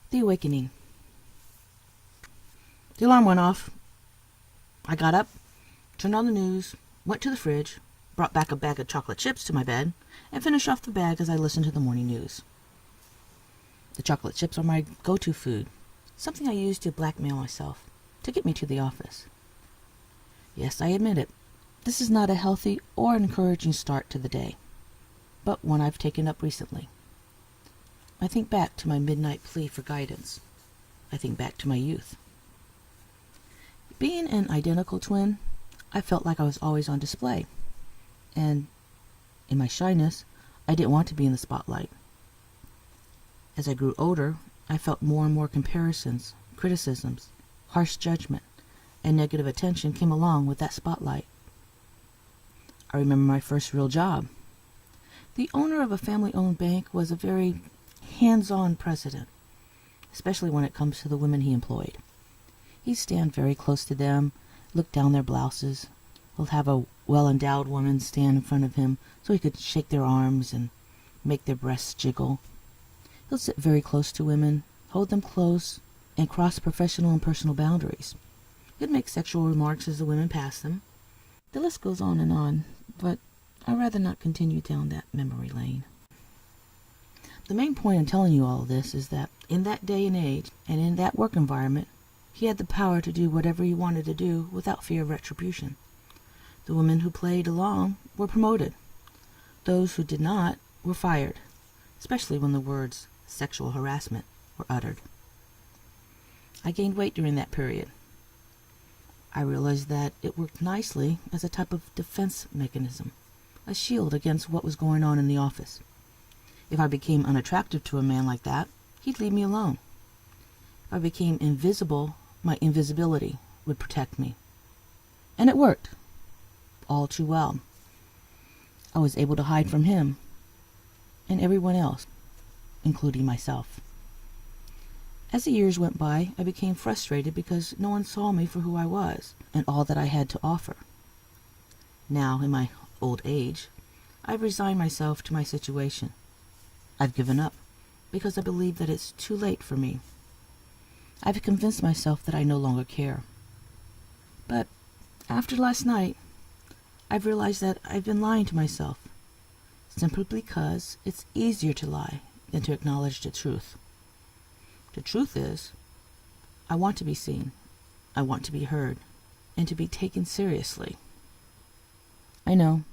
The awakening. The alarm went off. I got up, turned on the news, went to the fridge, brought back a bag of chocolate chips to my bed, and finished off the bag as I listened to the morning news. The chocolate chips are my go-to food, something I use to blackmail myself, to get me to the office. Yes, I admit it. This is not a healthy or encouraging start to the day, but one I've taken up recently. I think back to my midnight plea for guidance. I think back to my youth. Being an identical twin, I felt like I was always on display. And in my shyness, I didn't want to be in the spotlight. As I grew older, I felt more and more comparisons, criticisms, harsh judgment, and negative attention came along with that spotlight. I remember my first real job. The owner of a family-owned bank was a very hands-on president, especially when it comes to the women he employed. He'd stand very close to them, look down their blouses. He'll have a well-endowed woman stand in front of him so he could shake their arms and make their breasts jiggle. He'll sit very close to women, hold them close, and cross professional and personal boundaries. He'd make sexual remarks as the women passed him. The list goes on, but I'd rather not continue down that memory lane. The main point in telling you all of this is that in that day and age, and in that work environment, he had the power to do whatever he wanted to do without fear of retribution. The women who played along were promoted. Those who did not were fired, especially when the words sexual harassment were uttered. I gained weight during that period. I realized that it worked nicely as a type of defense mechanism, a shield against what was going on in the office. If I became unattractive to a man like that, he'd leave me alone. If I became invisible, my invisibility would protect me. And it worked, all too well. I was able to hide from him and everyone else, including myself. As the years went by, I became frustrated because no one saw me for who I was and all that I had to offer. Now, in my old age, I've resigned myself to my situation. I've given up because I believe that it's too late for me. I've convinced myself that I no longer care. But after last night, I've realized that I've been lying to myself, simply because it's easier to lie than to acknowledge the truth. The truth is, I want to be seen, I want to be heard, and to be taken seriously. I know,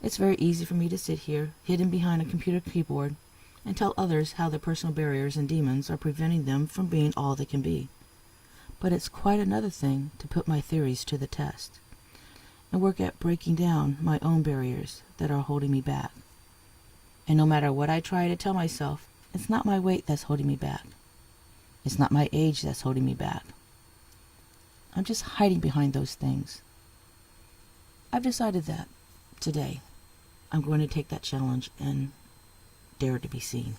it's very easy for me to sit here, hidden behind a computer keyboard, and tell others how their personal barriers and demons are preventing them from being all they can be. But it's quite another thing to put my theories to the test, and work at breaking down my own barriers that are holding me back. And no matter what I try to tell myself, it's not my weight that's holding me back. It's not my age that's holding me back. I'm just hiding behind those things. I've decided that today I'm going to take that challenge and dare to be seen.